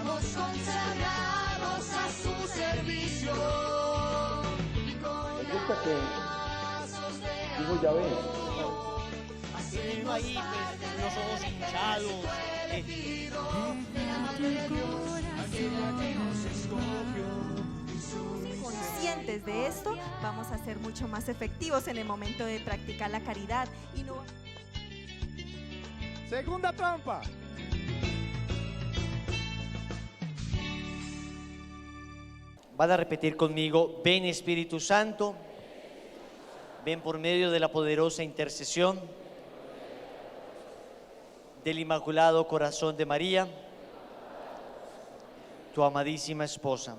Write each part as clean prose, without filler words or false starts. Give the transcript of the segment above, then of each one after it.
consagrados a su servicio. Resulta que, digo, ya ves, Uno ahí, pues, los ojos hinchados. Conscientes de esto, vamos a ser mucho más efectivos en el momento de practicar la caridad y no. Segunda trampa. Van a repetir conmigo: ven Espíritu Santo, ven por medio de la poderosa intercesión del Inmaculado Corazón de María, tu amadísima esposa.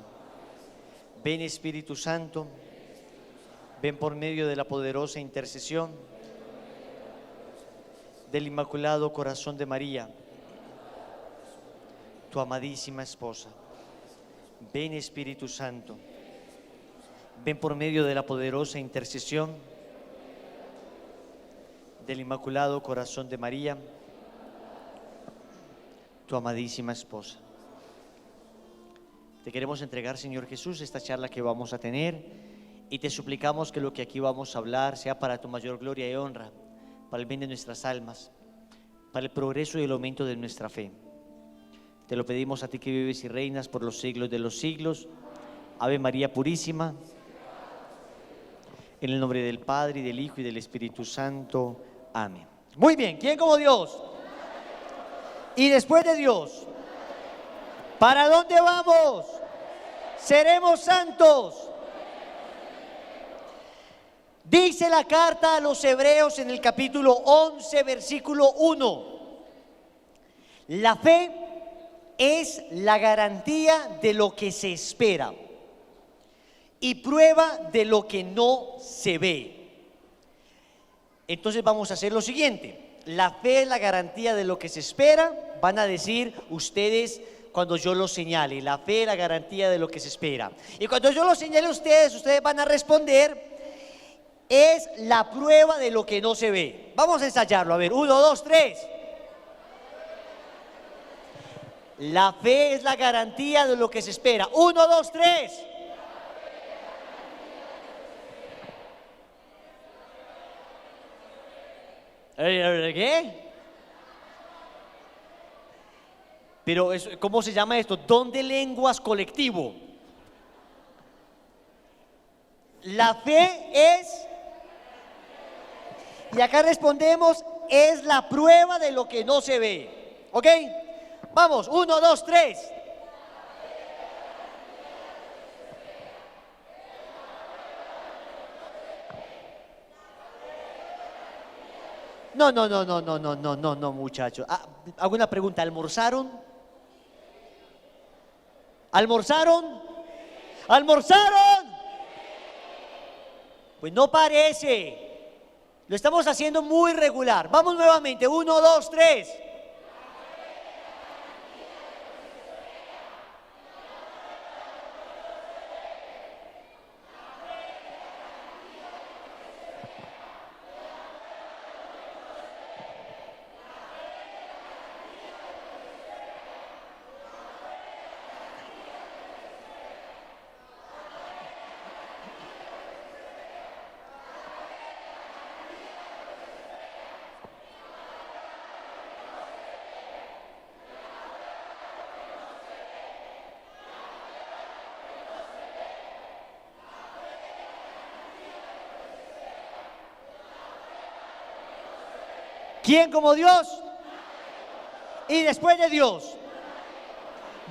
Ven Espíritu Santo, ven por medio de la poderosa intercesión del Inmaculado Corazón de María, tu amadísima esposa. Ven Espíritu Santo, ven por medio de la poderosa intercesión del Inmaculado Corazón de María, tu amadísima esposa. Te queremos entregar, Señor Jesús, esta charla que vamos a tener, y te suplicamos que lo que aquí vamos a hablar sea para tu mayor gloria y honra, para el bien de nuestras almas, para el progreso y el aumento de nuestra fe. Te lo pedimos a ti que vives y reinas por los siglos de los siglos. Ave María Purísima, en el nombre del Padre, y del Hijo, y del Espíritu Santo. Amén. Muy bien, ¿quién como Dios? Y después de Dios, ¿para dónde vamos? Seremos santos. Dice la carta a los Hebreos en el capítulo 11, versículo 1. La fe es la garantía de lo que se espera y prueba de lo que no se ve. Entonces vamos a hacer lo siguiente: la fe es la garantía de lo que se espera. Van a decir ustedes cuando yo lo señale: la fe es la garantía de lo que se espera. Y cuando yo lo señale a ustedes, ustedes van a responder: es la prueba de lo que no se ve. Vamos a ensayarlo. A ver, 1, 2, 3. La fe es la garantía de lo que se espera. 1, 2, 3. ¿Qué? Pero, ¿cómo se llama esto? Don de lenguas colectivo. La fe es, y acá respondemos, es la prueba de lo que no se ve. ¿Ok? Vamos, 1, 2, 3. No, muchachos. Hago una pregunta: ¿almorzaron? ¿Almorzaron? ¿Almorzaron? Pues no parece. Lo estamos haciendo muy regular. Vamos nuevamente, 1, 2, 3. ¿Quién como Dios? Y después de Dios.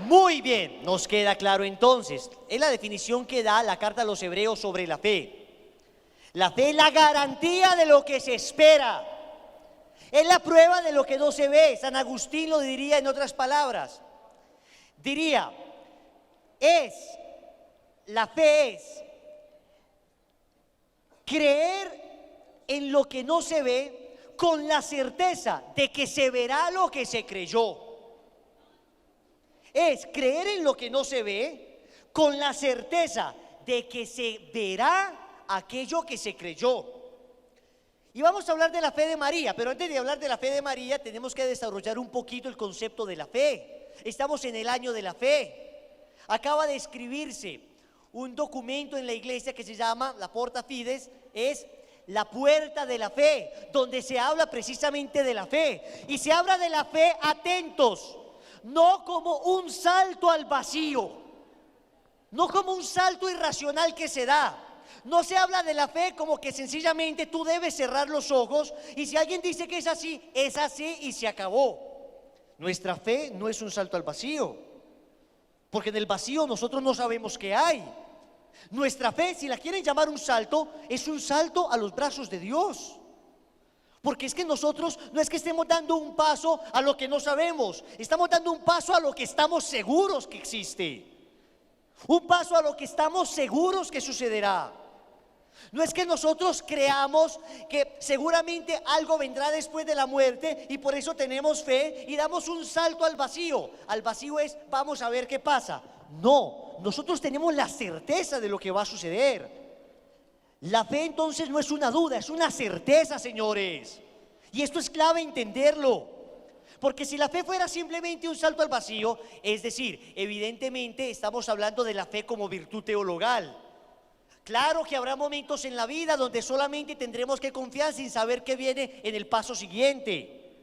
Muy bien, nos queda claro entonces. Es la definición que da la carta a los Hebreos sobre la fe. La fe es la garantía de lo que se espera. Es la prueba de lo que no se ve. San Agustín lo diría en otras palabras. Diría, la fe es creer en lo que no se ve con la certeza de que se verá lo que se creyó. Es creer en lo que no se ve con la certeza de que se verá aquello que se creyó. Y vamos a hablar de la fe de María, pero antes de hablar de la fe de María tenemos que desarrollar un poquito el concepto de la fe. Estamos en el año de la fe. Acaba de escribirse un documento en la iglesia que se llama la Porta Fides, es la puerta de la fe, donde se habla precisamente de la fe. Y se habla de la fe, atentos, no como un salto al vacío, no como un salto irracional que se da. No se habla de la fe como que sencillamente tú debes cerrar los ojos y si alguien dice que es así y se acabó. Nuestra fe no es un salto al vacío, porque en el vacío nosotros no sabemos qué hay. Nuestra fe, si la quieren llamar un salto, es un salto a los brazos de Dios. Porque es que nosotros no es que estemos dando un paso a lo que no sabemos, estamos dando un paso a lo que estamos seguros que existe. Un paso a lo que estamos seguros que sucederá. No es que nosotros creamos que seguramente algo vendrá después de la muerte y por eso tenemos fe y damos un salto al vacío. Al vacío es, vamos a ver qué pasa. No, nosotros tenemos la certeza de lo que va a suceder. La fe entonces no es una duda, es una certeza, señores. Y esto es clave entenderlo. Porque si la fe fuera simplemente un salto al vacío, es decir, evidentemente estamos hablando de la fe como virtud teologal. Claro que habrá momentos en la vida donde solamente tendremos que confiar sin saber qué viene en el paso siguiente.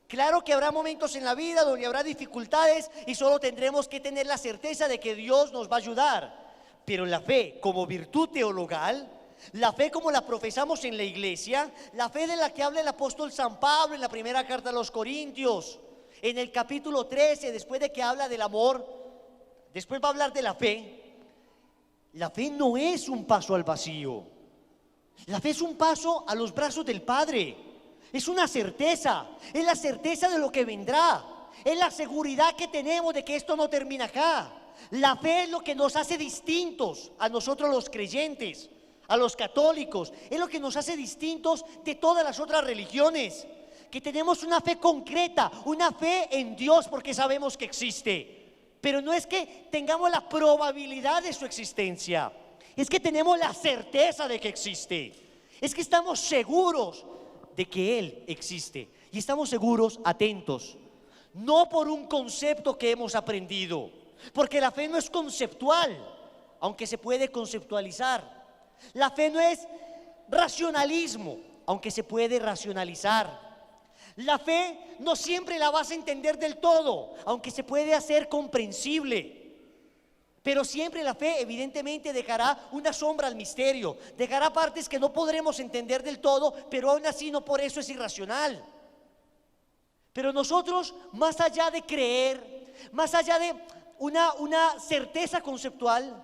Claro que habrá momentos en la vida donde habrá dificultades y solo tendremos que tener la certeza de que Dios nos va a ayudar. Pero la fe como virtud teologal, la fe como la profesamos en la iglesia, la fe de la que habla el apóstol San Pablo en la primera carta a los Corintios, en el capítulo 13, después de que habla del amor, después va a hablar de la fe. La fe no es un paso al vacío. La fe es un paso a los brazos del Padre. Es una certeza, es la certeza de lo que vendrá. Es la seguridad que tenemos de que esto no termina acá. La fe es lo que nos hace distintos a nosotros los creyentes, a los católicos. Es lo que nos hace distintos de todas las otras religiones. Que tenemos una fe concreta, una fe en Dios porque sabemos que existe. Pero no es que tengamos la probabilidad de su existencia, es que tenemos la certeza de que existe. Es que estamos seguros de que Él existe. Y estamos seguros, atentos, no por un concepto que hemos aprendido, porque la fe no es conceptual, aunque se puede conceptualizar. La fe no es racionalismo, aunque se puede racionalizar. La fe no siempre la vas a entender del todo, aunque se puede hacer comprensible. Pero siempre la fe evidentemente dejará una sombra al misterio, dejará partes que no podremos entender del todo, pero aún así no por eso es irracional. Pero nosotros, más allá de creer, más allá de una certeza conceptual,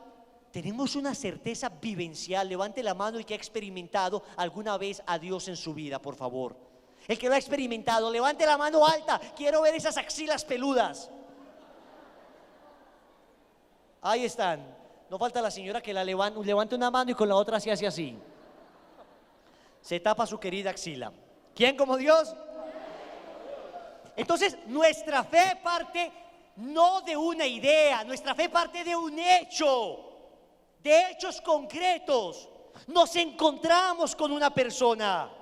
tenemos una certeza vivencial. Levante la mano el que ha experimentado alguna vez a Dios en su vida, por favor. El que lo ha experimentado, levante la mano alta. Quiero ver esas axilas peludas. Ahí están. No falta la señora que levante una mano y con la otra se hace así. Se tapa su querida axila. ¿Quién como Dios? Entonces, nuestra fe parte no de una idea, nuestra fe parte de un hecho, de hechos concretos. Nos encontramos con una persona.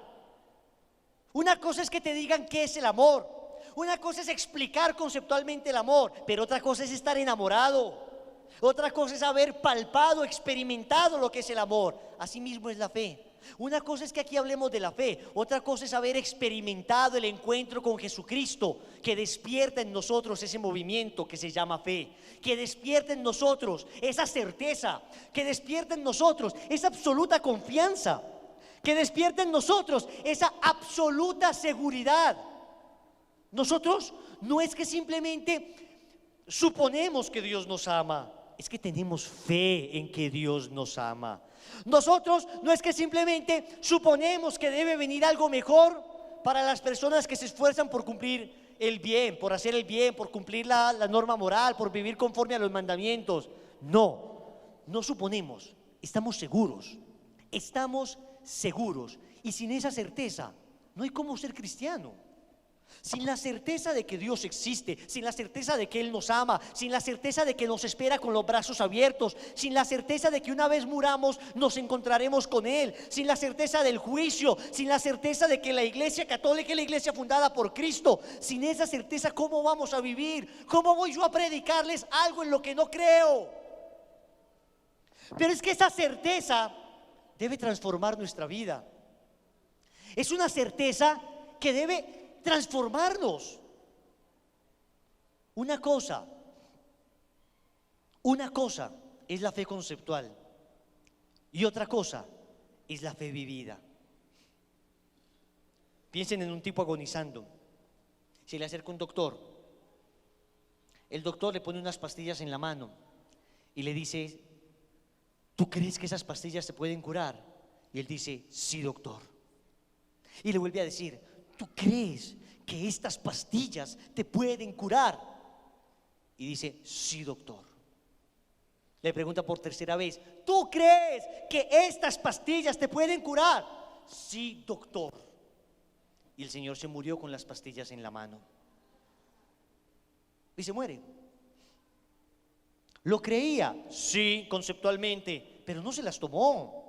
Una cosa es que te digan qué es el amor, una cosa es explicar conceptualmente el amor, pero otra cosa es estar enamorado, otra cosa es haber palpado, experimentado lo que es el amor. Así mismo es la fe. Una cosa es que aquí hablemos de la fe, otra cosa es haber experimentado el encuentro con Jesucristo, que despierta en nosotros ese movimiento que se llama fe, que despierta en nosotros esa certeza, que despierta en nosotros esa absoluta confianza, que despierta en nosotros esa absoluta seguridad. Nosotros no es que simplemente suponemos que Dios nos ama, es que tenemos fe en que Dios nos ama. Nosotros no es que simplemente suponemos que debe venir algo mejor para las personas que se esfuerzan por cumplir el bien, por hacer el bien, por cumplir la norma moral, por vivir conforme a los mandamientos. No suponemos, estamos seguros. Y sin esa certeza no hay cómo ser cristiano. sin la certeza de que Dios existe, sin la certeza de que Él nos ama, sin la certeza de que nos espera con los brazos abiertos, sin la certeza de que una vez muramos nos encontraremos con Él, sin la certeza del juicio, sin la certeza de que la iglesia católica es la iglesia fundada por Cristo, sin esa certeza, ¿cómo vamos a vivir? ¿Cómo voy yo a predicarles algo en lo que no creo? Pero es que esa certeza debe transformar nuestra vida. Es una certeza que debe transformarnos. Una cosa es la fe conceptual y otra cosa es la fe vivida. Piensen en un tipo agonizando. Se le acerca un doctor. El doctor le pone unas pastillas en la mano y le dice: ¿tú crees que esas pastillas se pueden curar? Y él dice: sí, doctor. Y le vuelve a decir: ¿tú crees que estas pastillas te pueden curar? Y dice: sí, doctor. Le pregunta por tercera vez: ¿tú crees que estas pastillas te pueden curar? Sí, doctor. Y el señor se murió con las pastillas en la mano. Y se muere. ¿Lo creía? Sí, conceptualmente, pero no se las tomó.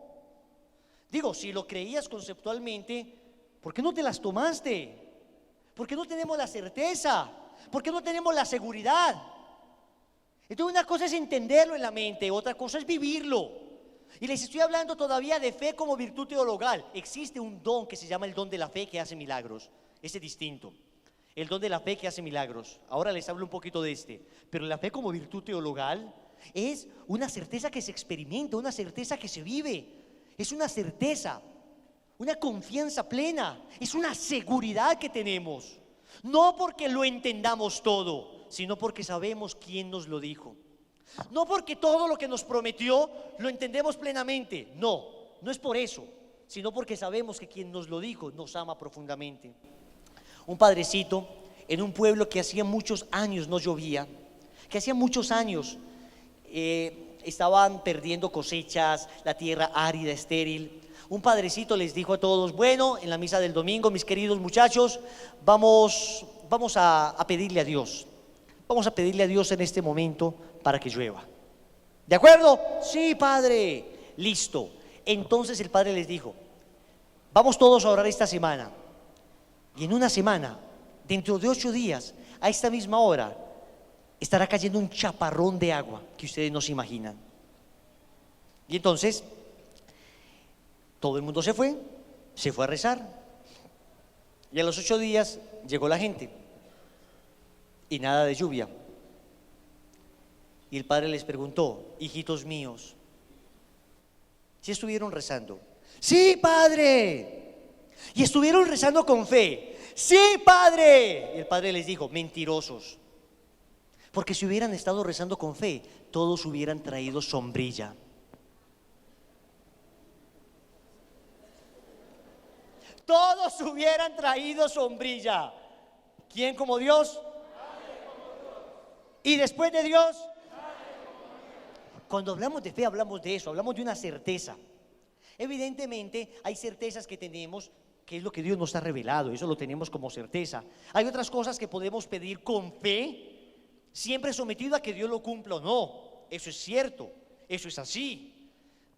Digo, si lo creías conceptualmente, ¿por qué no te las tomaste? ¿Por qué no tenemos la certeza? ¿Por qué no tenemos la seguridad? Entonces una cosa es entenderlo en la mente, otra cosa es vivirlo. Y les estoy hablando todavía de fe como virtud teologal. Existe un don que se llama el don de la fe que hace milagros. Ese es distinto. El don de la fe que hace milagros. Ahora les hablo un poquito de este. Pero la fe como virtud teologal es una certeza que se experimenta, una certeza que se vive. Es una certeza, una confianza plena, es una seguridad que tenemos. No porque lo entendamos todo, sino porque sabemos quién nos lo dijo. No porque todo lo que nos prometió lo entendemos plenamente. No, no es por eso, sino porque sabemos que quien nos lo dijo nos ama profundamente. Un padrecito en un pueblo que hacía muchos años no llovía, que hacía muchos años estaban perdiendo cosechas, la tierra árida, estéril. Un padrecito les dijo a todos: bueno, en la misa del domingo, mis queridos muchachos, vamos a pedirle a Dios. Vamos a pedirle a Dios en este momento para que llueva. ¿De acuerdo? Sí, padre. Listo. Entonces el padre les dijo: vamos todos a orar esta semana. Y en una semana, dentro de 8 días, a esta misma hora, estará cayendo un chaparrón de agua que ustedes no se imaginan. Y entonces todo el mundo se fue a rezar. Y a los 8 días llegó la gente y nada de lluvia. Y el padre les preguntó: hijitos míos, ¿sí estuvieron rezando? Sí, padre. ¿Y estuvieron rezando con fe? Sí, padre. Y el padre les dijo: mentirosos. Porque si hubieran estado rezando con fe, todos hubieran traído sombrilla. Todos hubieran traído sombrilla. ¿Quién como Dios? ¿Y después de Dios? Cuando hablamos de fe hablamos de eso, hablamos de una certeza. Evidentemente hay certezas que tenemos, que es lo que Dios nos ha revelado, eso lo tenemos como certeza. Hay otras cosas que podemos pedir con fe, siempre sometido a que Dios lo cumpla o no. Eso es cierto, eso es así.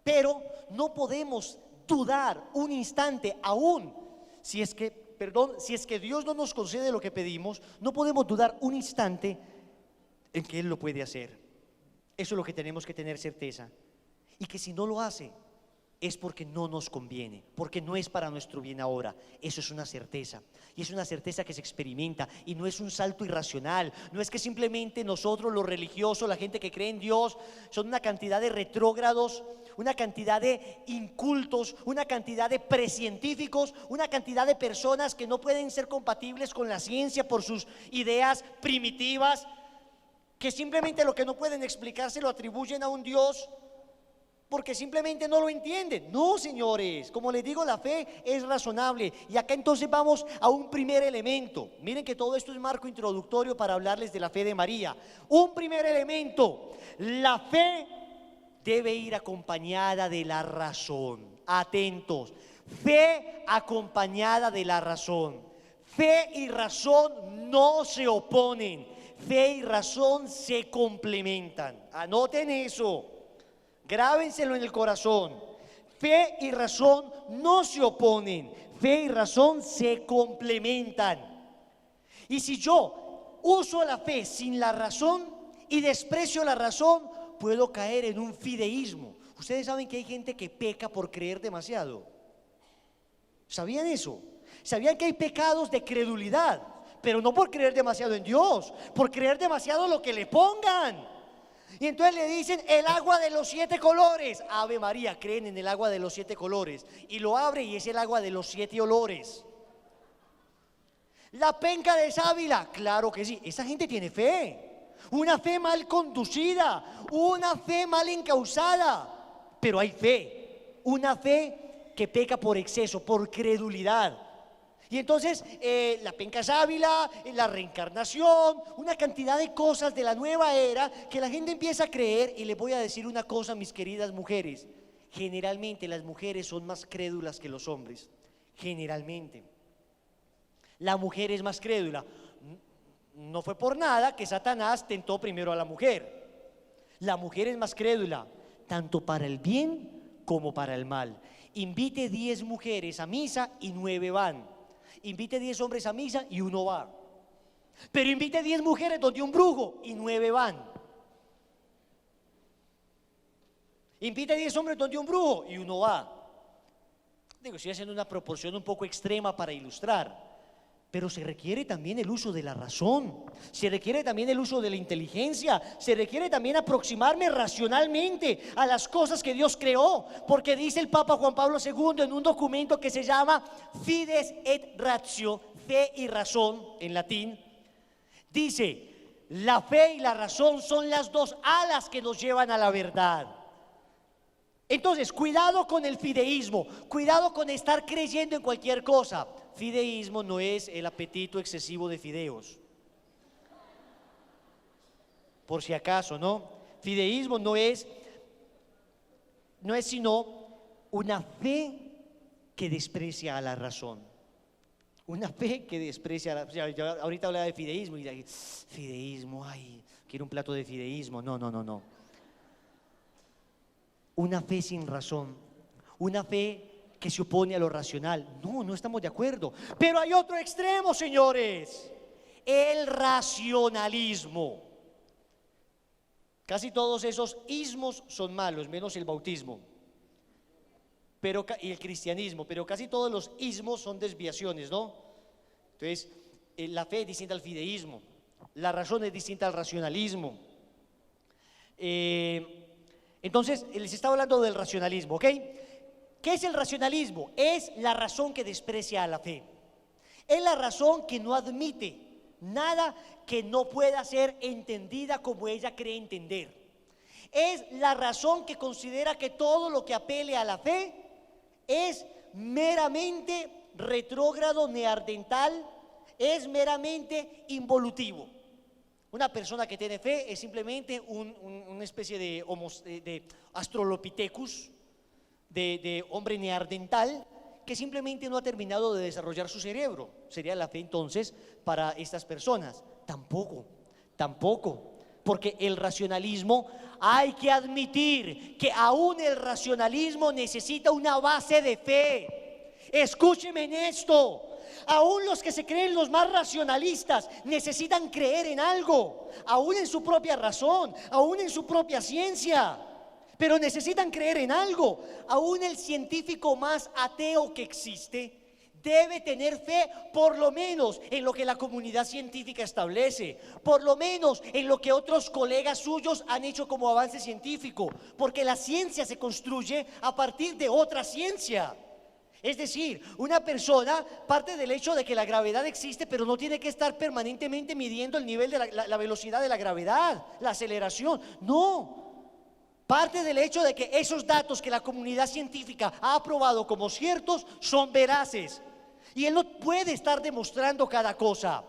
Pero no podemos dudar un instante aún, si es que Dios no nos concede lo que pedimos, no podemos dudar un instante en que Él lo puede hacer. Eso es lo que tenemos que tener certeza. Y que si no lo hace, es porque no nos conviene, porque no es para nuestro bien ahora. Eso es una certeza, y es una certeza que se experimenta, y no es un salto irracional. No es que simplemente nosotros los religiosos, la gente que cree en Dios, son una cantidad de retrógrados, una cantidad de incultos, una cantidad de precientíficos, una cantidad de personas que no pueden ser compatibles con la ciencia por sus ideas primitivas, que simplemente lo que no pueden explicar se lo atribuyen a un Dios porque simplemente no lo entienden. No, señores, como les digo, la fe es razonable. Y acá entonces vamos a un primer elemento. Miren que todo esto es marco introductorio para hablarles de la fe de María. Un primer elemento: la fe debe ir acompañada de la razón. Atentos: fe acompañada de la razón. Fe y razón no se oponen, fe y razón se complementan. Anoten eso, grábenselo en el corazón. Fe y razón no se oponen, fe y razón se complementan. Y si yo uso la fe sin la razón y desprecio la razón, puedo caer en un fideísmo. Ustedes saben que hay gente que peca por creer demasiado. ¿Sabían eso? ¿Sabían que hay pecados de credulidad? Pero no por creer demasiado en Dios, por creer demasiado lo que le pongan. Y entonces le dicen el agua de los 7 colores. Ave María, creen en el agua de los 7 colores. Y lo abre y es el agua de los 7 olores. La penca de sábila, claro que sí. Esa gente tiene fe. Una fe mal conducida, una fe mal encauzada. Pero hay fe. Una fe que peca por exceso, por credulidad. Y entonces la penca sábila, la reencarnación, una cantidad de cosas de la nueva era que la gente empieza a creer. Y les voy a decir una cosa, mis queridas mujeres: generalmente las mujeres son más crédulas que los hombres. Generalmente la mujer es más crédula. No fue por nada que Satanás tentó primero a la mujer. La mujer es más crédula, tanto para el bien como para el mal. Invite 10 mujeres a misa y 9 van. Invite 10 hombres a misa y 1 va. Pero invite 10 mujeres donde un brujo y 9 van. Invite 10 hombres donde un brujo y 1 va. Digo, estoy haciendo una proporción un poco extrema para ilustrar. Pero se requiere también el uso de la razón, se requiere también el uso de la inteligencia, se requiere también aproximarme racionalmente a las cosas que Dios creó, porque dice el Papa Juan Pablo II en un documento que se llama Fides et Ratio, fe y razón en latín, dice: la fe y la razón son las 2 alas que nos llevan a la verdad. Entonces, cuidado con el fideísmo, cuidado con estar creyendo en cualquier cosa. Fideísmo no es el apetito excesivo de fideos, por si acaso, ¿no? Fideísmo no es sino una fe que desprecia a la razón. Una fe que desprecia a la... Yo ahorita hablaba de fideísmo y fideísmo, ay, quiero un plato de fideísmo. No. Una fe sin razón, una fe que se opone a lo racional. No estamos de acuerdo. Pero hay otro extremo, señores: el racionalismo. Casi todos esos ismos son malos, menos el bautismo y el cristianismo, pero casi todos los ismos son desviaciones, ¿no? Entonces, la fe es distinta al fideísmo, la razón es distinta al racionalismo. Entonces, les estaba hablando del racionalismo, ¿ok? ¿Qué es el racionalismo? Es la razón que desprecia a la fe. Es la razón que no admite nada que no pueda ser entendida como ella cree entender. Es la razón que considera que todo lo que apele a la fe es meramente retrógrado, neandertal, es meramente involutivo. Una persona que tiene fe es simplemente una especie de Australopithecus, de hombre neandertal, que simplemente no ha terminado de desarrollar su cerebro. Sería la fe entonces para estas personas. Tampoco, porque el racionalismo, hay que admitir que aún el racionalismo necesita una base de fe. Escúcheme en esto: aún los que se creen los más racionalistas necesitan creer en algo, aún en su propia razón, aún en su propia ciencia. Pero necesitan creer en algo. Aún el científico más ateo que existe debe tener fe, por lo menos en lo que la comunidad científica establece, por lo menos en lo que otros colegas suyos han hecho como avance científico, porque la ciencia se construye a partir de otra ciencia. Es decir, una persona parte del hecho de que la gravedad existe, pero no tiene que estar permanentemente midiendo el nivel de la velocidad de la gravedad, la aceleración. No. Parte del hecho de que esos datos que la comunidad científica ha aprobado como ciertos son veraces. Y él no puede estar demostrando cada cosa.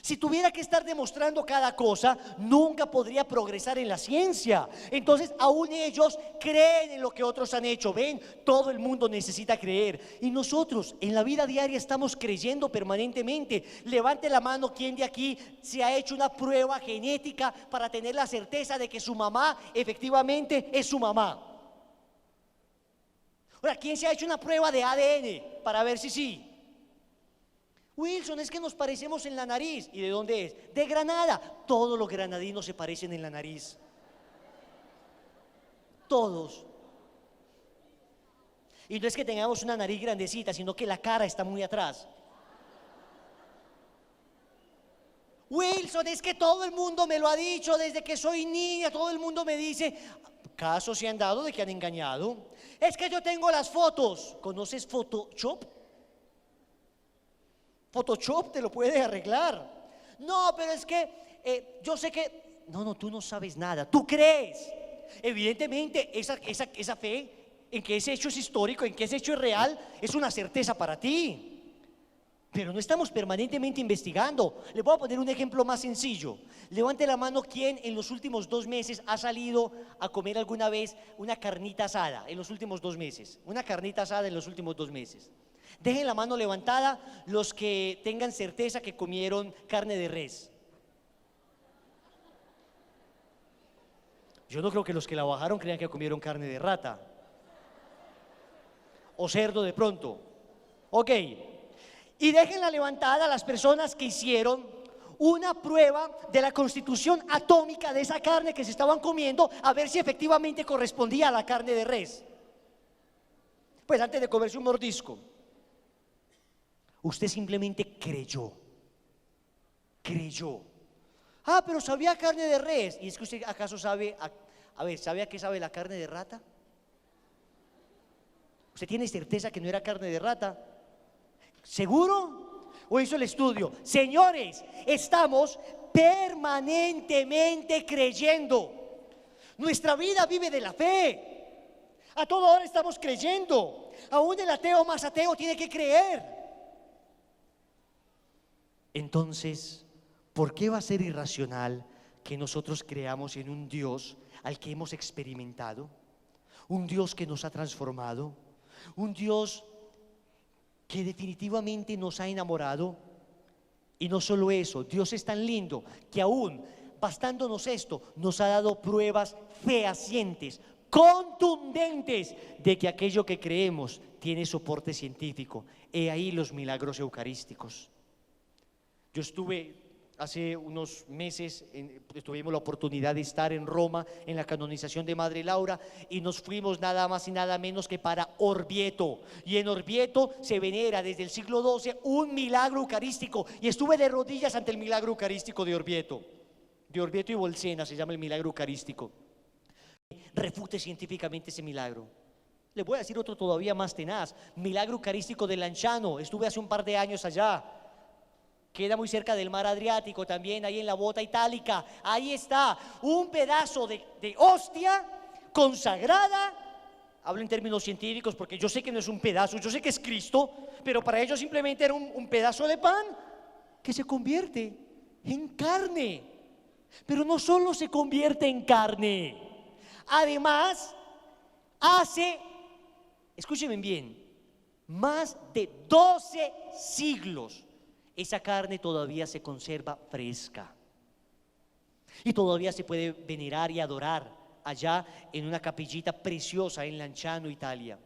Si tuviera que estar demostrando cada cosa, nunca podría progresar en la ciencia. Entonces, aún ellos creen en lo que otros han hecho. Ven, todo el mundo necesita creer. Y nosotros en la vida diaria estamos creyendo permanentemente. Levante la mano quien de aquí se ha hecho una prueba genética para tener la certeza de que su mamá efectivamente es su mamá. Ahora, ¿quién se ha hecho una prueba de ADN para ver si sí? Wilson, es que nos parecemos en la nariz. ¿Y de dónde es? De Granada. Todos los granadinos se parecen en la nariz. Todos. Y no es que tengamos una nariz grandecita, sino que la cara está muy atrás. Wilson, es que todo el mundo me lo ha dicho desde que soy niña. Todo el mundo me dice, casos se han dado de que han engañado. Es que yo tengo las fotos. ¿Conoces Photoshop? Photoshop te lo puede arreglar. No, pero es que yo sé que... No, tú no sabes nada. Tú crees. Evidentemente esa fe en que ese hecho es histórico, en que ese hecho es real, es una certeza para ti. Pero no estamos permanentemente investigando. Le voy a poner un ejemplo más sencillo. Levante la mano quien en los últimos 2 meses ha salido a comer alguna vez una carnita asada en los últimos 2 meses. Una carnita asada en los últimos 2 meses. Dejen la mano levantada los que tengan certeza que comieron carne de res. Yo no creo que los que la bajaron crean que comieron carne de rata o cerdo de pronto. Ok. Y déjenla levantada las personas que hicieron una prueba de la constitución atómica de esa carne que se estaban comiendo, a ver si efectivamente correspondía a la carne de res. Pues antes de comerse un mordisco, usted simplemente creyó. Ah, pero sabía carne de res. ¿Y es que usted acaso sabe, ¿sabe a qué sabe la carne de rata? ¿Usted tiene certeza que no era carne de rata? ¿Seguro? ¿O hizo el estudio? Señores, estamos permanentemente creyendo. Nuestra vida vive de la fe. A toda hora estamos creyendo. Aún el ateo más ateo tiene que creer. Entonces, ¿por qué va a ser irracional que nosotros creamos en un Dios al que hemos experimentado? Un Dios que nos ha transformado, un Dios que definitivamente nos ha enamorado. Y no solo eso, Dios es tan lindo que aún bastándonos esto, nos ha dado pruebas fehacientes, contundentes de que aquello que creemos tiene soporte científico. He ahí los milagros eucarísticos. Yo estuve hace unos meses, tuvimos la oportunidad de estar en Roma en la canonización de Madre Laura y nos fuimos nada más y nada menos que para Orvieto. Y en Orvieto se venera desde el siglo XII un milagro eucarístico y estuve de rodillas ante el milagro eucarístico de Orvieto. De Orvieto y Bolsena se llama el milagro eucarístico. Refute científicamente ese milagro. Le voy a decir otro todavía más tenaz, milagro eucarístico de Lanciano. Estuve hace un par de años allá. Queda muy cerca del mar Adriático, también ahí en la bota itálica. Ahí está un pedazo de hostia consagrada. Hablo en términos científicos porque yo sé que no es un pedazo, yo sé que es Cristo, pero para ellos simplemente era un pedazo de pan que se convierte en carne. Pero no solo se convierte en carne, además hace, escúchenme bien, más de 12 siglos esa carne todavía se conserva fresca y todavía se puede venerar y adorar allá en una capillita preciosa en Lanciano, Italia.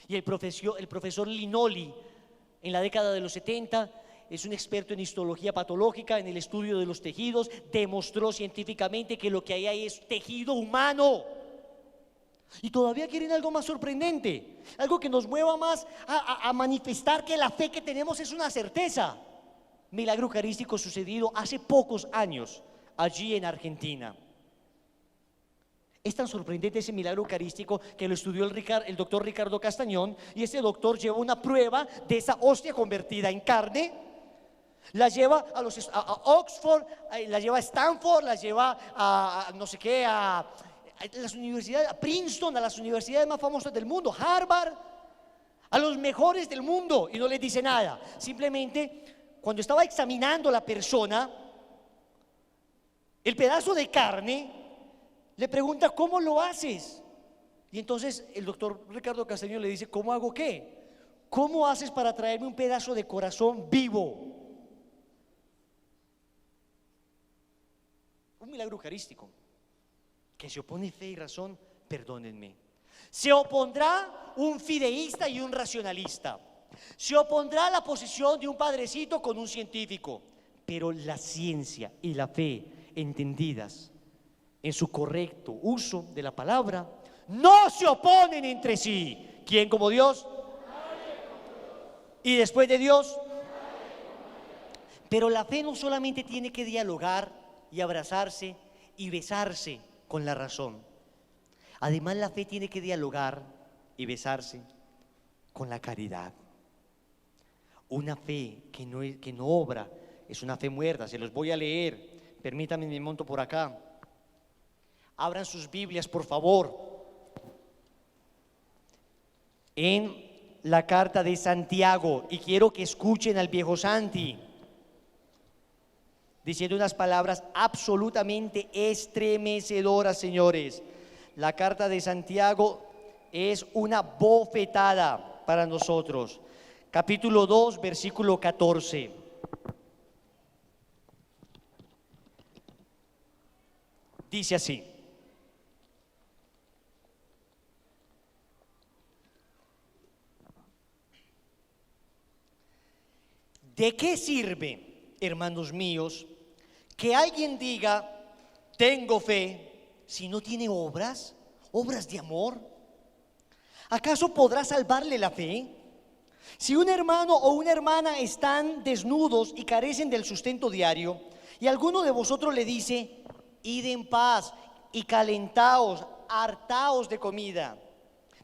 Y el profesor Linoli, en la década de los 70, es un experto en histología patológica, en el estudio de los tejidos, demostró científicamente que lo que hay ahí es tejido humano. Y todavía quieren algo más sorprendente, algo que nos mueva más a manifestar que la fe que tenemos es una certeza. Milagro eucarístico sucedido hace pocos años allí en Argentina. Es tan sorprendente ese milagro eucarístico que lo estudió el doctor Ricardo Castañón, y ese doctor lleva una prueba de esa hostia convertida en carne, la lleva a Oxford, la lleva a Stanford, la lleva a no sé qué, a las universidades, a Princeton, a las universidades más famosas del mundo, Harvard, a los mejores del mundo, y no les dice nada. Simplemente cuando estaba examinando a la persona, el pedazo de carne, le pregunta, ¿cómo lo haces? Y entonces el doctor Ricardo Castaño le dice, ¿cómo hago qué? ¿Cómo haces para traerme un pedazo de corazón vivo? Un milagro eucarístico. Que se opone fe y razón, perdónenme. Se opondrá un fideísta y un racionalista. Se opondrá la posición de un padrecito con un científico. Pero la ciencia y la fe, entendidas en su correcto uso de la palabra, no se oponen entre sí. ¿Quién como Dios? Y después de Dios. Pero la fe no solamente tiene que dialogar y abrazarse y besarse con la razón. Además, la fe tiene que dialogar y besarse con la caridad. Una fe que no obra es una fe muerta. Se los voy a leer. Permítanme, me monto por acá. Abran sus Biblias, por favor. En la carta de Santiago, y quiero que escuchen al viejo Santi diciendo unas palabras absolutamente estremecedoras, señores. La carta de Santiago es una bofetada para nosotros. Capítulo 2, versículo 14. Dice así: ¿de qué sirve, hermanos míos, que alguien diga, tengo fe, si no tiene obras de amor? ¿Acaso podrá salvarle la fe? Si un hermano o una hermana están desnudos y carecen del sustento diario, y alguno de vosotros le dice, id en paz y calentaos, hartaos de comida,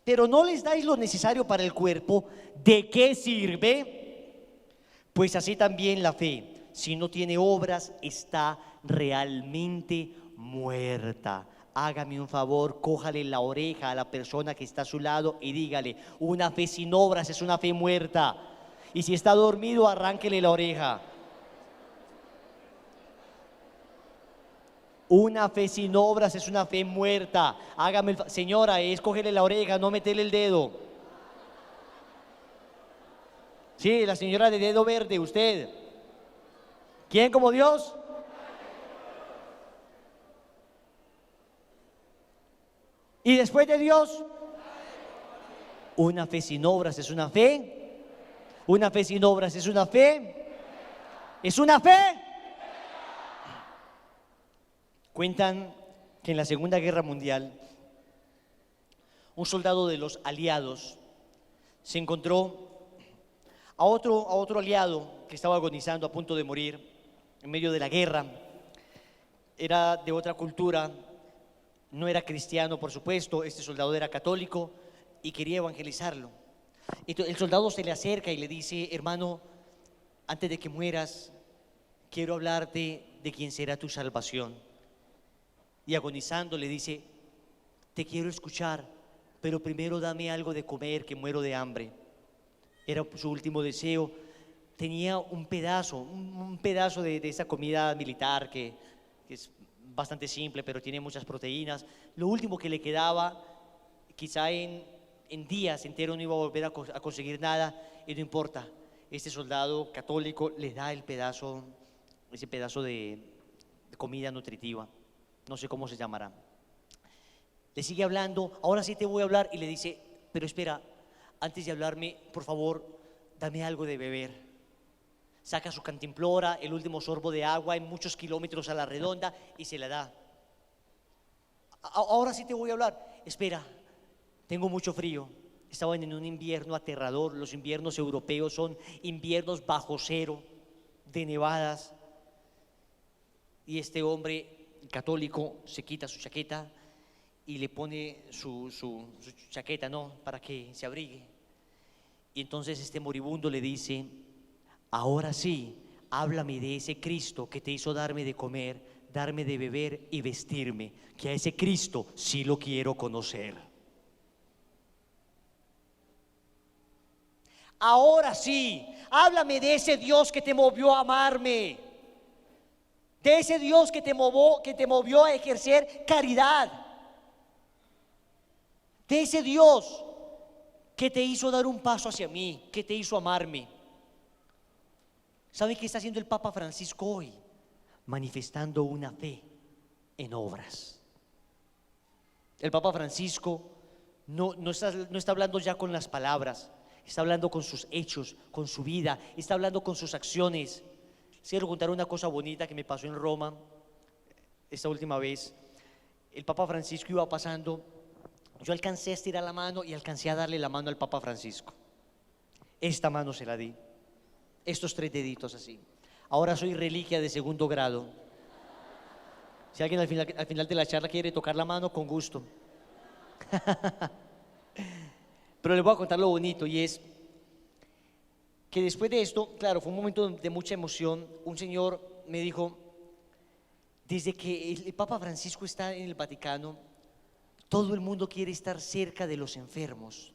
pero no les dais lo necesario para el cuerpo, ¿de qué sirve? Pues así también la fe, si no tiene obras, está realmente muerta. Hágame un favor, cójale la oreja a la persona que está a su lado y dígale, una fe sin obras es una fe muerta. Y si está dormido, arránquele la oreja. Una fe sin obras es una fe muerta. Hágame el señora, cógele la oreja, no metele el dedo. Sí, la señora de dedo verde, usted. ¿Quién como Dios? Y después de Dios, una fe sin obras es una fe. Una fe sin obras es una fe. Es una fe. Cuentan que en la Segunda Guerra Mundial, un soldado de los aliados se encontró a otro aliado que estaba agonizando, a punto de morir en medio de la guerra. Era de otra cultura, no era cristiano, por supuesto. Este soldado era católico y quería evangelizarlo. Entonces, el soldado se le acerca y le dice, hermano, antes de que mueras, quiero hablarte de quién será tu salvación. Y agonizando le dice, te quiero escuchar, pero primero dame algo de comer, que muero de hambre. Era su último deseo. Tenía un pedazo de esa comida militar que es bastante simple, pero tiene muchas proteínas. Lo último que le quedaba, quizá en días enteros no iba a volver a conseguir nada, y no importa. Este soldado católico le da ese pedazo de comida nutritiva, no sé cómo se llamará. Le sigue hablando, ahora sí te voy a hablar, y le dice, pero espera, antes de hablarme, por favor, dame algo de beber. Saca su cantimplora, el último sorbo de agua en muchos kilómetros a la redonda y se la da. Ahora sí te voy a hablar. Espera, tengo mucho frío. Estaban en un invierno aterrador. Los inviernos europeos son inviernos bajo cero, de nevadas. Y este hombre católico se quita su chaqueta y le pone su chaqueta, ¿no?, para que se abrigue. Y entonces este moribundo le dice, ahora sí, háblame de ese Cristo que te hizo darme de comer, darme de beber y vestirme, que a ese Cristo sí lo quiero conocer. Ahora sí, háblame de ese Dios que te movió a amarme, de ese Dios que te movió a ejercer caridad, de ese Dios que te hizo dar un paso hacia mí, que te hizo amarme. ¿Saben qué está haciendo el Papa Francisco hoy? Manifestando una fe en obras. El Papa Francisco no está hablando ya con las palabras, está hablando con sus hechos, con su vida, está hablando con sus acciones. Quiero contar una cosa bonita que me pasó en Roma esta última vez. El Papa Francisco iba pasando, yo alcancé a estirar la mano y alcancé a darle la mano al Papa Francisco. Esta mano se la di, estos 3 deditos así. Ahora soy reliquia de 2º grado. Si alguien al final de la charla quiere tocar la mano, con gusto. Pero les voy a contar lo bonito, y es que después de esto, claro, fue un momento de mucha emoción. Un señor me dijo: desde que el Papa Francisco está en el Vaticano, todo el mundo quiere estar cerca de los enfermos.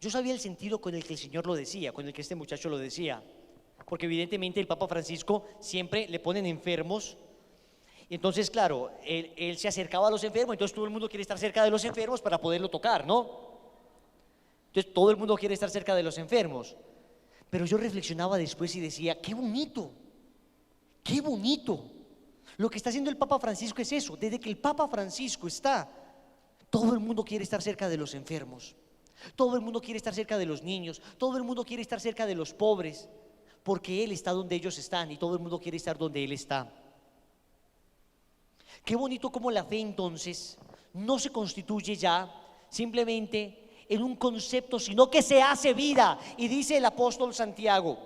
Yo sabía el sentido con el que el Señor lo decía, con el que este muchacho lo decía, porque evidentemente el Papa Francisco siempre le ponen enfermos. Y entonces, claro, él se acercaba a los enfermos, entonces todo el mundo quiere estar cerca de los enfermos para poderlo tocar, ¿no? Entonces todo el mundo quiere estar cerca de los enfermos. Pero yo reflexionaba después y decía: qué bonito, qué bonito. Lo que está haciendo el Papa Francisco es eso. Desde que el Papa Francisco está, todo el mundo quiere estar cerca de los enfermos, todo el mundo quiere estar cerca de los niños, todo el mundo quiere estar cerca de los pobres, porque Él está donde ellos están y todo el mundo quiere estar donde Él está. Qué bonito como la fe entonces no se constituye ya simplemente en un concepto, sino que se hace vida. Y dice el apóstol Santiago: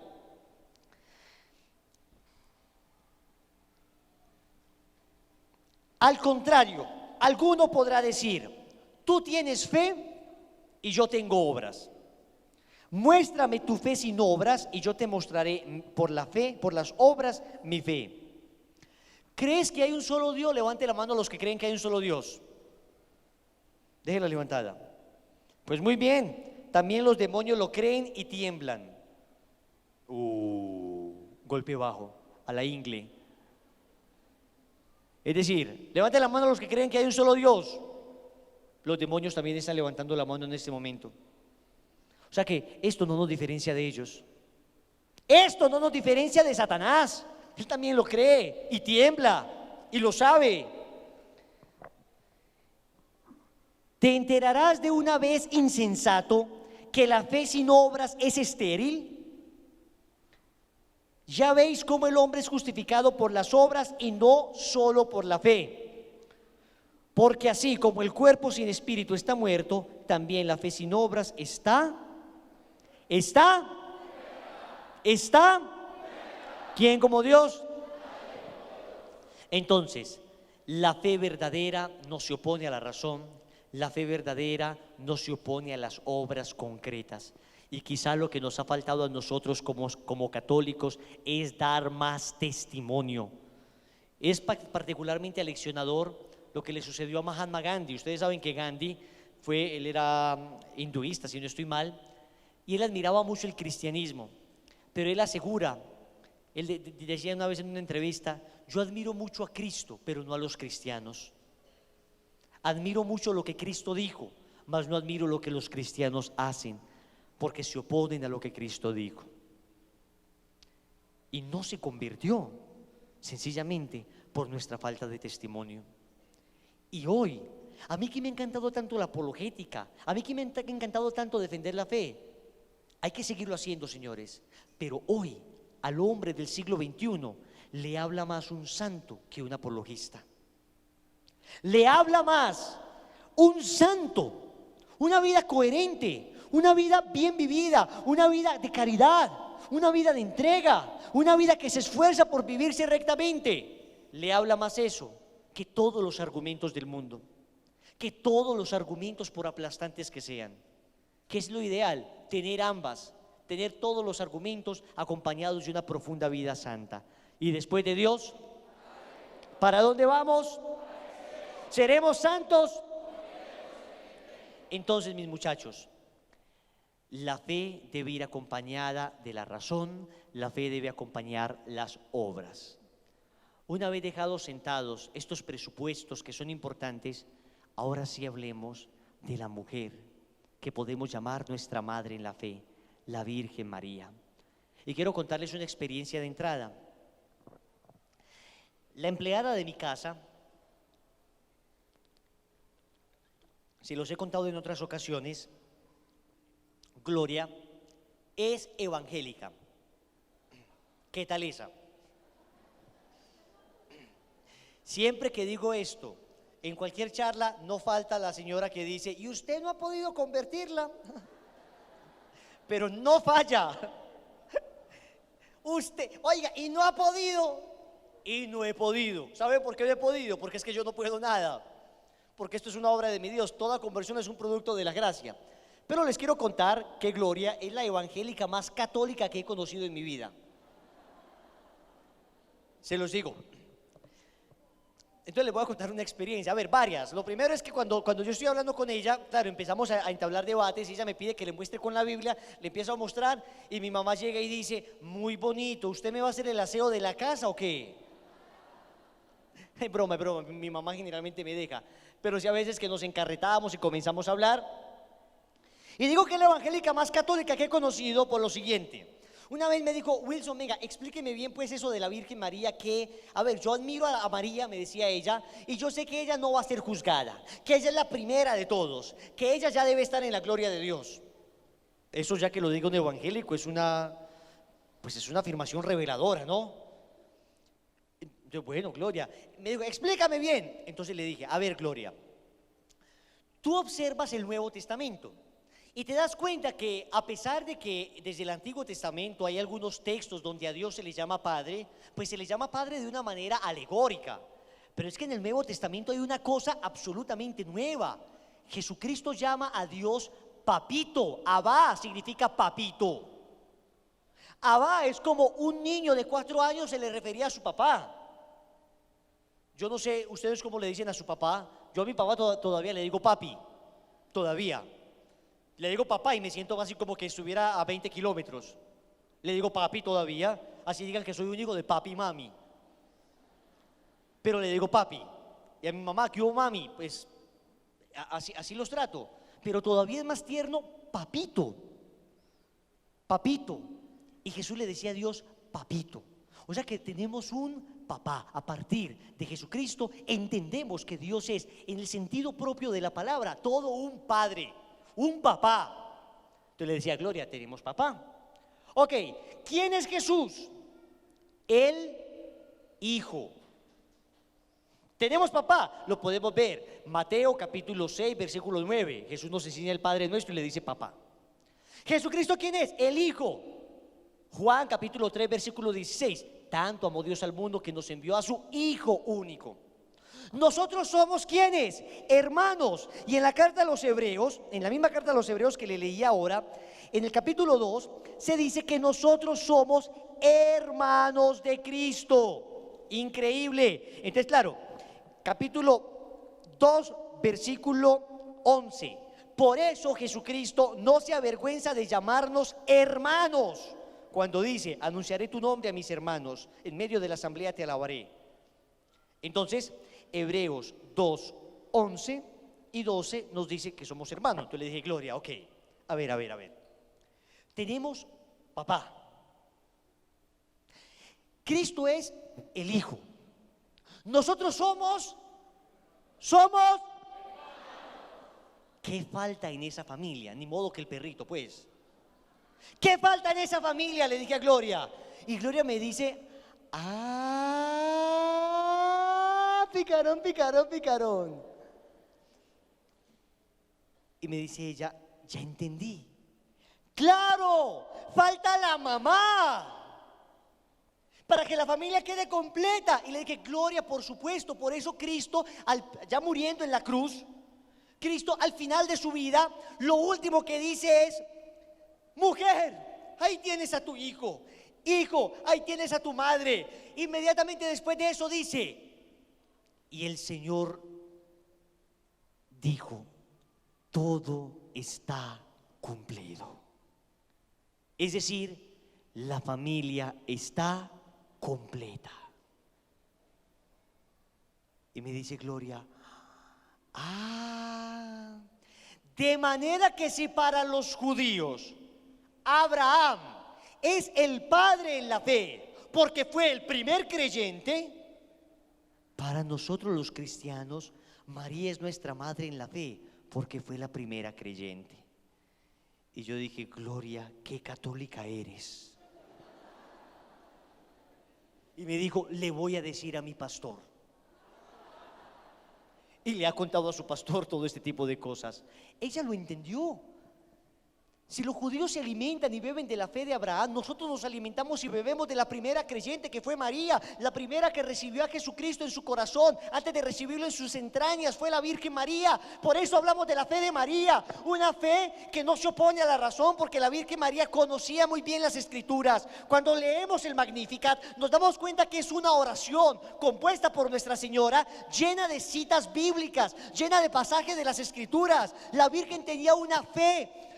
al contrario, alguno podrá decir: tú tienes fe y yo tengo obras. Muéstrame tu fe sin obras y yo te mostraré por la fe, por las obras, mi fe. ¿Crees que hay un solo Dios? Levante la mano a los que creen que hay un solo Dios. Déjela levantada. Pues muy bien, también los demonios lo creen y tiemblan. Golpe bajo, a la ingle. Es decir, levante la mano a los que creen que hay un solo Dios. Los demonios también están levantando la mano en este momento. O sea que esto no nos diferencia de ellos. Esto no nos diferencia de Satanás. Él también lo cree y tiembla y lo sabe. ¿Te enterarás de una vez, insensato, que la fe sin obras es estéril? Ya veis cómo el hombre es justificado por las obras y no solo por la fe. Porque así como el cuerpo sin espíritu está muerto, también la fe sin obras está. ¿Quién como Dios? Entonces, la fe verdadera no se opone a la razón, la fe verdadera no se opone a las obras concretas. Y quizá lo que nos ha faltado a nosotros como católicos es dar más testimonio. Es particularmente aleccionador lo que le sucedió a Mahatma Gandhi. Ustedes saben que Gandhi él era hinduista, si no estoy mal, y él admiraba mucho el cristianismo, pero él asegura, él decía una vez en una entrevista: yo admiro mucho a Cristo, pero no a los cristianos. Admiro mucho lo que Cristo dijo, mas no admiro lo que los cristianos hacen, porque se oponen a lo que Cristo dijo. Y no se convirtió, sencillamente por nuestra falta de testimonio. Y hoy, a mí que me ha encantado tanto la apologética, a mí que me ha encantado tanto defender la fe, hay que seguirlo haciendo, señores. Pero hoy, al hombre del siglo XXI, le habla más un santo que un apologista. Le habla más un santo, una vida coherente, una vida bien vivida, una vida de caridad, una vida de entrega, una vida que se esfuerza por vivirse rectamente. Le habla más eso que todos los argumentos del mundo, que todos los argumentos, por aplastantes que sean. ¿Qué es lo ideal? Tener ambas, tener todos los argumentos acompañados de una profunda vida santa. Y después de Dios, ¿para dónde vamos? ¿Seremos santos? Entonces, mis muchachos, La fe debe ir acompañada de la razón, la fe debe acompañar las obras. Una vez dejados sentados estos presupuestos que son importantes, ahora sí hablemos de la mujer que podemos llamar nuestra madre en la fe, la Virgen María. Y quiero contarles una experiencia de entrada. La empleada de mi casa, se los he contado en otras ocasiones, Gloria, es evangélica. ¿Qué tal esa? Siempre que digo esto, en cualquier charla no falta la señora que dice, ¿y usted no ha podido convertirla? Pero no falla. Usted, oiga, y no ha podido, y no he podido. ¿Sabe por qué no he podido? Porque es que yo no puedo nada. Porque esto es una obra de mi Dios, toda conversión es un producto de la gracia. Pero les quiero contar que Gloria es la evangélica más católica que he conocido en mi vida. Se los digo. Entonces les voy a contar una experiencia, a ver, varias. Lo primero es que cuando yo estoy hablando con ella, claro, empezamos a entablar debates y ella me pide que le muestre con la Biblia, le empiezo a mostrar y mi mamá llega y dice, muy bonito, ¿usted me va a hacer el aseo de la casa o qué? Es broma, mi mamá generalmente me deja, pero sí a veces que nos encarretamos y comenzamos a hablar. Y digo que es la evangélica más católica que he conocido por lo siguiente. Una vez me dijo, Wilson, venga, explíqueme bien pues eso de la Virgen María, que, a ver, yo admiro a María, me decía ella, y yo sé que ella no va a ser juzgada, que ella es la primera de todos, que ella ya debe estar en la gloria de Dios. Eso ya que lo digo en evangélico es una afirmación reveladora, ¿no? Yo, bueno, Gloria, me dijo, explícame bien. Entonces le dije, a ver, Gloria, tú observas el Nuevo Testamento. Y te das cuenta que a pesar de que desde el Antiguo Testamento hay algunos textos donde a Dios se le llama Padre, pues se le llama Padre de una manera alegórica. Pero es que en el Nuevo Testamento hay una cosa absolutamente nueva. Jesucristo llama a Dios Papito. Abba significa papito. Abba es como un niño de 4 años se le refería a su papá. Yo no sé ustedes cómo le dicen a su papá. Yo a mi papá todavía le digo papi. Todavía. Le digo papá y me siento así como que estuviera a 20 kilómetros. Le digo papi todavía, así digan que soy un hijo de papi y mami. Pero le digo papi. Y a mi mamá, ¿qué hubo mami? Pues así los trato. Pero todavía es más tierno, papito. Papito. Y Jesús le decía a Dios, papito. O sea que tenemos un papá. A partir de Jesucristo entendemos que Dios es, en el sentido propio de la palabra, todo un padre. Un papá. Entonces le decía, Gloria, tenemos papá. Ok, ¿quién es Jesús? El Hijo. Tenemos papá, lo podemos ver. Mateo capítulo 6, versículo 9. Jesús nos enseña el Padre Nuestro y le dice papá. ¿Jesucristo quién es? El Hijo. Juan capítulo 3, versículo 16. Tanto amó Dios al mundo que nos envió a su Hijo único. Nosotros somos ¿quiénes? Hermanos. Y en la carta a los Hebreos, en la misma carta a los Hebreos que le leí ahora, en el capítulo 2, se dice que nosotros somos hermanos de Cristo. Increíble. Entonces, claro, capítulo 2, versículo 11. Por eso Jesucristo no se avergüenza de llamarnos hermanos. Cuando dice, anunciaré tu nombre a mis hermanos, en medio de la asamblea te alabaré. Entonces, Hebreos 2, 11 y 12 nos dice que somos hermanos. Entonces le dije, Gloria, ok, a ver. Tenemos papá. Cristo es el Hijo. Nosotros somos. ¿Qué falta en esa familia? Ni modo que el perrito, pues. ¿Qué falta en esa familia? Le dije a Gloria. Y Gloria me dice, picarón. Y me dice ella, ya entendí. ¡Claro! Falta la mamá. Para que la familia quede completa. Y le dije, Gloria, por supuesto, por eso Cristo, ya muriendo en la cruz, Cristo al final de su vida, lo último que dice es, mujer, ahí tienes a tu hijo. Hijo, ahí tienes a tu madre. Inmediatamente después de eso dice, y el Señor dijo, todo está cumplido. Es decir, la familia está completa. Y me dice Gloria, de manera que si para los judíos Abraham es el padre en la fe, porque fue el primer creyente, para nosotros los cristianos, María es nuestra madre en la fe, porque fue la primera creyente. Y yo dije, Gloria, qué católica eres. Y me dijo, le voy a decir a mi pastor. Y le ha contado a su pastor todo este tipo de cosas. Ella lo entendió. Si los judíos se alimentan y beben de la fe de Abraham, nosotros nos alimentamos y bebemos de la primera creyente, que fue María, la primera que recibió a Jesucristo en su corazón. Antes de recibirlo en sus entrañas fue la Virgen María. Por eso hablamos de la fe de María, una fe que no se opone a la razón, porque la Virgen María conocía muy bien las Escrituras. Cuando leemos el Magnificat nos damos cuenta que es una oración compuesta por Nuestra Señora, llena de citas bíblicas, llena de pasajes de las Escrituras. La Virgen tenía una fe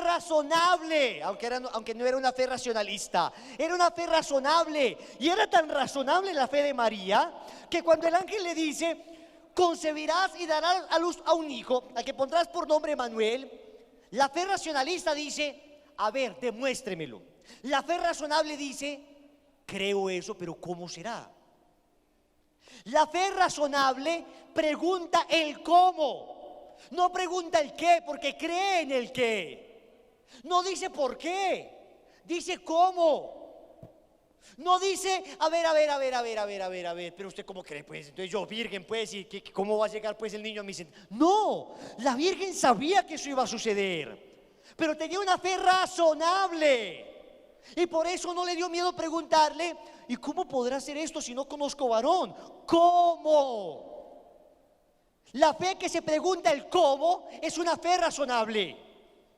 razonable, aunque no era una fe racionalista, era una fe razonable. Y era tan razonable la fe de María que cuando el ángel le dice, concebirás y darás a luz a un hijo, al que pondrás por nombre Manuel, la fe racionalista dice, a ver, demuéstremelo. La fe razonable dice, creo eso, pero ¿cómo será? La fe razonable pregunta el cómo. No pregunta el qué, porque cree en el qué. No dice por qué, dice cómo. No dice, a ver, pero usted cómo cree, pues, entonces yo virgen, pues, y ¿cómo va a llegar pues el niño a mi seno? No, la Virgen sabía que eso iba a suceder, pero tenía una fe razonable. Y por eso no le dio miedo preguntarle, ¿y cómo podrá hacer esto si no conozco varón? ¿Cómo? La fe que se pregunta el cómo es una fe razonable,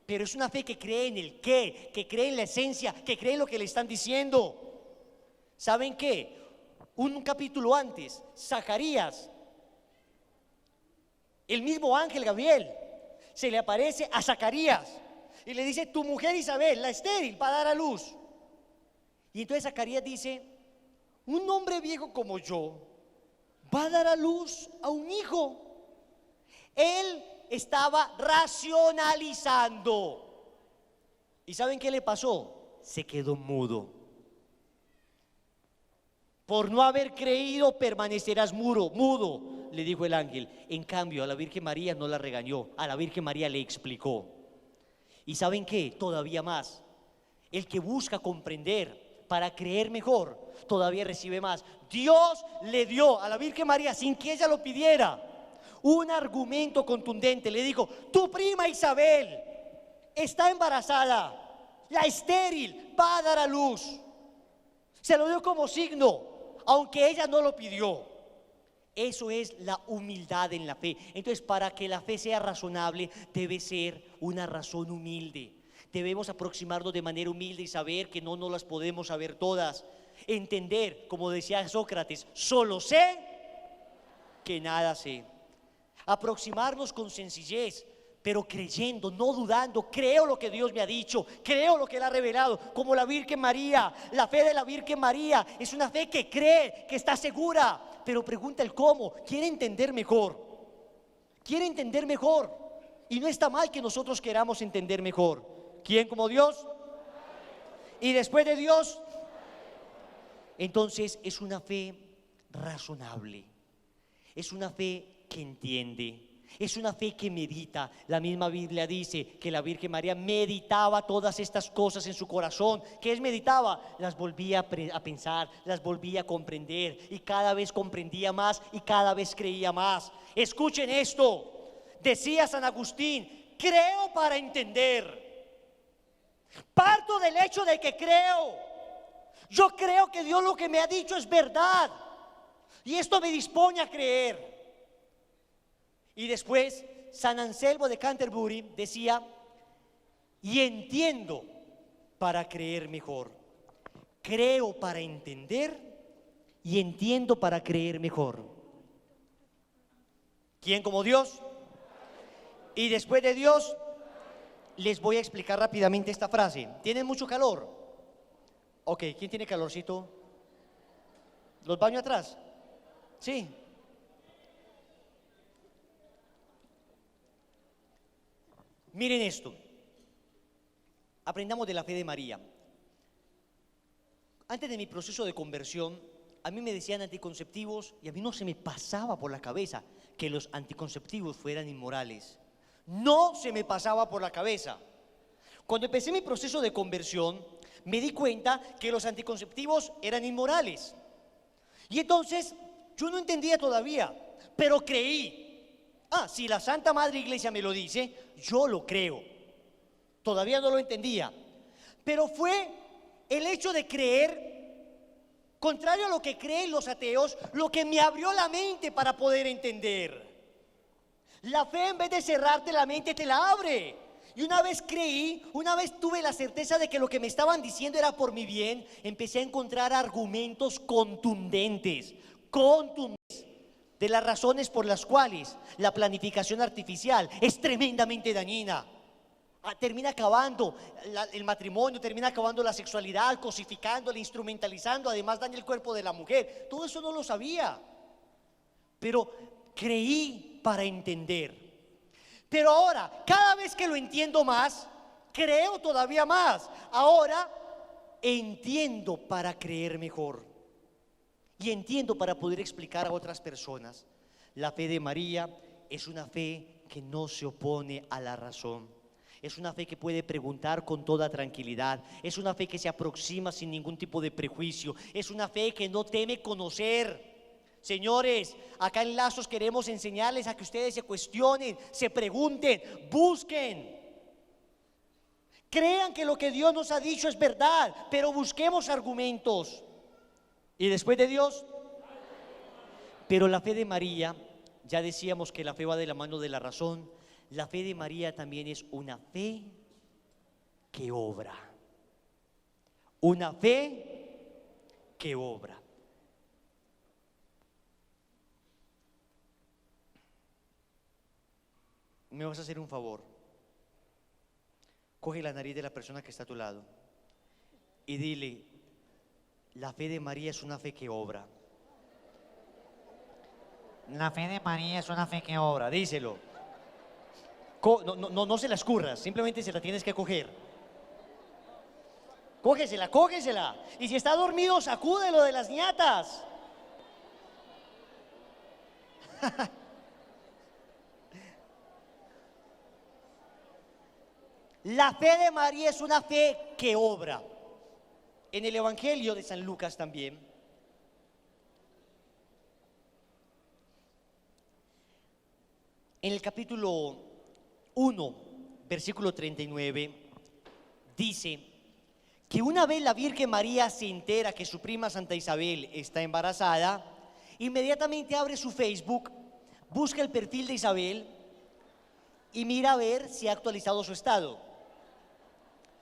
pero es una fe que cree en el qué, que cree en la esencia, que cree en lo que le están diciendo. ¿Saben qué? Un capítulo antes, Zacarías, el mismo ángel Gabriel, se le aparece a Zacarías y le dice, tu mujer Isabel, la estéril, va a dar a luz. Y entonces Zacarías dice, un hombre viejo como yo va a dar a luz a un hijo. Él estaba racionalizando. ¿Y saben qué le pasó? Se quedó mudo. Por no haber creído permanecerás mudo, le dijo el ángel. En cambio, a la Virgen María no la regañó, a la Virgen María le explicó. ¿Y saben qué? Todavía más. El que busca comprender para creer mejor, todavía recibe más. Dios le dio a la Virgen María, sin que ella lo pidiera, un argumento contundente. Le dijo, tu prima Isabel está embarazada, la estéril va a dar a luz. Se lo dio como signo, aunque ella no lo pidió. Eso es la humildad en la fe. Entonces, para que la fe sea razonable, debe ser una razón humilde. Debemos aproximarnos de manera humilde y saber que no nos las podemos saber todas. Entender, como decía Sócrates, solo sé que nada sé. Aproximarnos con sencillez, pero creyendo, no dudando. Creo lo que Dios me ha dicho, creo lo que Él ha revelado, como la Virgen María. La fe de la Virgen María es una fe que cree, que está segura, pero pregunta el cómo. Quiere entender mejor, quiere entender mejor. Y no está mal que nosotros queramos entender mejor. ¿Quién como Dios? Y después de Dios, entonces es una fe razonable, es una fe que entiende, es una fe que medita. La misma Biblia dice que la Virgen María meditaba todas estas cosas en su corazón. ¿Qué es meditaba? Las volvía a pensar, las volvía a comprender, y cada vez comprendía más y cada vez creía más. Escuchen esto, decía San Agustín, creo para entender. Parto del hecho de que creo. Yo creo que Dios lo que me ha dicho es verdad, y esto me dispone a creer. Y después San Anselmo de Canterbury decía, y entiendo para creer mejor. Creo para entender y entiendo para creer mejor. ¿Quién como Dios? Y después de Dios, Les voy a explicar rápidamente esta frase. ¿Tienen mucho calor? Ok, ¿quién tiene calorcito? ¿Los baños atrás? Sí. Miren esto. Aprendamos de la fe de María. Antes de mi proceso de conversión, a mí me decían anticonceptivos y a mí no se me pasaba por la cabeza que los anticonceptivos fueran inmorales. No se me pasaba por la cabeza. Cuando empecé mi proceso de conversión, me di cuenta que los anticonceptivos eran inmorales. Y entonces yo no entendía todavía, pero creí. Si la Santa Madre Iglesia me lo dice, yo lo creo. Todavía no lo entendía, pero fue el hecho de creer, contrario a lo que creen los ateos, lo que me abrió la mente para poder entender. La fe, en vez de cerrarte la mente, te la abre. Y una vez creí, una vez tuve la certeza de que lo que me estaban diciendo era por mi bien, empecé a encontrar argumentos contundentes de las razones por las cuales la planificación artificial es tremendamente dañina. Termina acabando el matrimonio, termina acabando la sexualidad, cosificándola, instrumentalizando, además daña el cuerpo de la mujer. Todo eso no lo sabía, pero creí para entender. Pero ahora, cada vez que lo entiendo más, creo todavía más. Ahora entiendo para creer mejor y entiendo para poder explicar a otras personas. La fe de María es una fe que no se opone a la razón. Es una fe que puede preguntar con toda tranquilidad. Es una fe que se aproxima sin ningún tipo de prejuicio. Es una fe que no teme conocer. Señores, acá en Lazos queremos enseñarles a que ustedes se cuestionen, se pregunten, busquen. Crean que lo que Dios nos ha dicho es verdad, pero busquemos argumentos. Y después de Dios. Pero la fe de María, ya decíamos que la fe va de la mano de la razón. La fe de María también es una fe que obra. Una fe que obra. Me vas a hacer un favor. Coge la nariz de la persona que está a tu lado y dile: la fe de María es una fe que obra. La fe de María es una fe que obra. Díselo. No se la escurras, simplemente se la tienes que coger. Cógesela. Y si está dormido, sacúdelo de las ñatas. La fe de María es una fe que obra. En el Evangelio de San Lucas también, en el capítulo 1, versículo 39, dice que una vez la Virgen María se entera que su prima Santa Isabel está embarazada, inmediatamente abre su Facebook, busca el perfil de Isabel y mira a ver si ha actualizado su estado.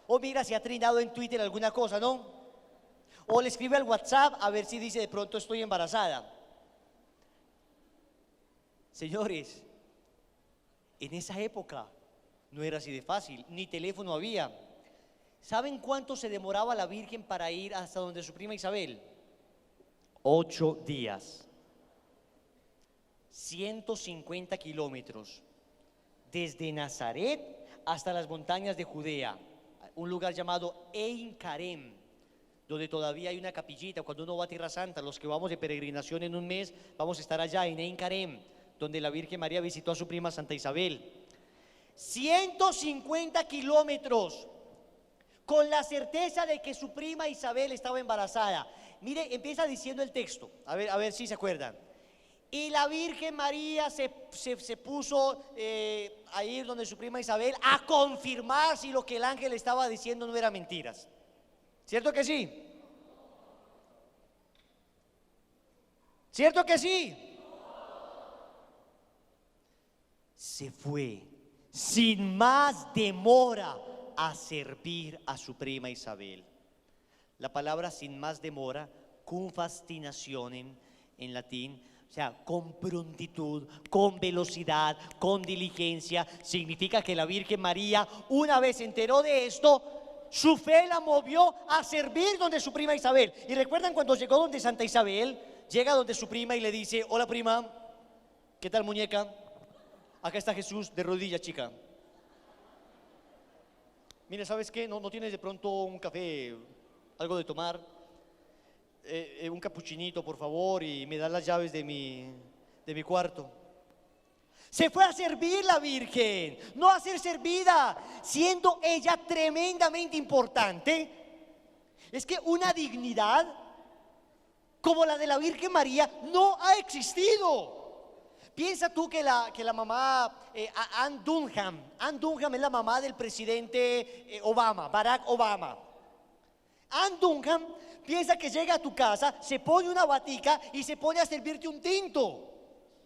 O mira si ha trinado en Twitter alguna cosa, ¿no? O le escribe al WhatsApp a ver si dice de pronto estoy embarazada. Señores, en esa época no era así de fácil, ni teléfono había. ¿Saben cuánto se demoraba la Virgen para ir hasta donde su prima Isabel? 8 días. 150 kilómetros. Desde Nazaret hasta las montañas de Judea. Un lugar llamado Ein Karem, donde todavía hay una capillita. Cuando uno va a Tierra Santa, los que vamos de peregrinación en un mes, vamos a estar allá en Ein Karem, donde la Virgen María visitó a su prima Santa Isabel. 150 kilómetros, con la certeza de que su prima Isabel estaba embarazada. Mire, empieza diciendo el texto, a ver si se acuerdan. Y la Virgen María se puso a ir donde su prima Isabel a confirmar si lo que el ángel estaba diciendo no era mentiras. ¿Cierto que sí? ¿Cierto que sí? Se fue sin más demora a servir a su prima Isabel. La palabra sin más demora, cum fascinationem en latín, sea, con prontitud, con velocidad, con diligencia. Significa que la Virgen María, una vez se enteró de esto, su fe la movió a servir donde su prima Isabel. Y recuerdan cuando llegó donde Santa Isabel, llega donde su prima y le dice: hola prima, ¿qué tal muñeca? Acá está Jesús de rodillas, chica. Mira, ¿sabes qué? ¿No tienes de pronto un café, algo de tomar? Un capuchinito, por favor, y me das las llaves de mi cuarto. Se fue a servir la Virgen, no a ser servida, siendo ella tremendamente importante. Es que una dignidad como la de la Virgen María no ha existido. Piensa tú que la mamá Ann Dunham es la mamá del presidente Obama, Barack Obama. Ann Dunham piensa que llega a tu casa, se pone una batica y se pone a servirte un tinto.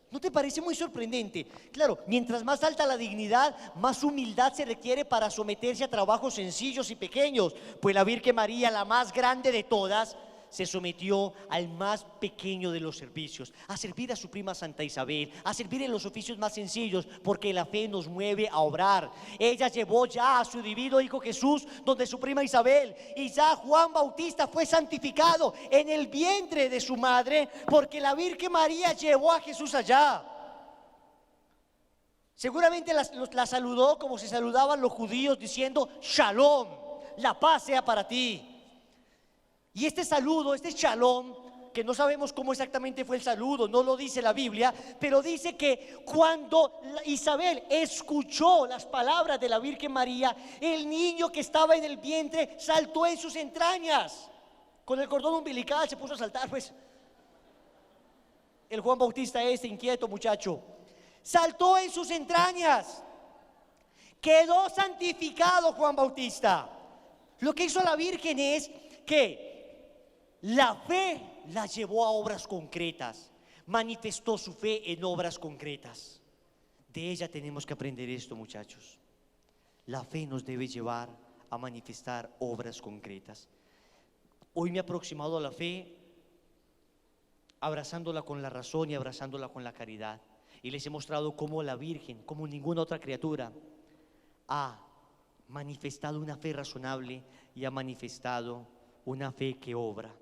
¿No te parece muy sorprendente? Claro, mientras más alta la dignidad, más humildad se requiere para someterse a trabajos sencillos y pequeños. Pues la Virgen María, la más grande de todas, se sometió al más pequeño de los servicios, a servir a su prima Santa Isabel, a servir en los oficios más sencillos, porque la fe nos mueve a obrar. Ella llevó ya a su divino Hijo Jesús donde su prima Isabel, y ya Juan Bautista fue santificado en el vientre de su madre, porque la Virgen María llevó a Jesús allá. Seguramente la saludó como se saludaban los judíos, diciendo: Shalom, la paz sea para ti. Y este saludo, este shalom, que no sabemos cómo exactamente fue el saludo, no lo dice la Biblia, pero dice que cuando Isabel escuchó las palabras de la Virgen María, el niño que estaba en el vientre saltó en sus entrañas. Con el cordón umbilical se puso a saltar, pues. El Juan Bautista inquieto muchacho, saltó en sus entrañas. Quedó santificado Juan Bautista. Lo que hizo la Virgen es que la fe la llevó a obras concretas, manifestó su fe en obras concretas. De ella tenemos que aprender esto, muchachos. La fe nos debe llevar a manifestar obras concretas. Hoy me he aproximado a la fe abrazándola con la razón y abrazándola con la caridad. Y les he mostrado cómo la Virgen, como ninguna otra criatura, ha manifestado una fe razonable y ha manifestado una fe que obra.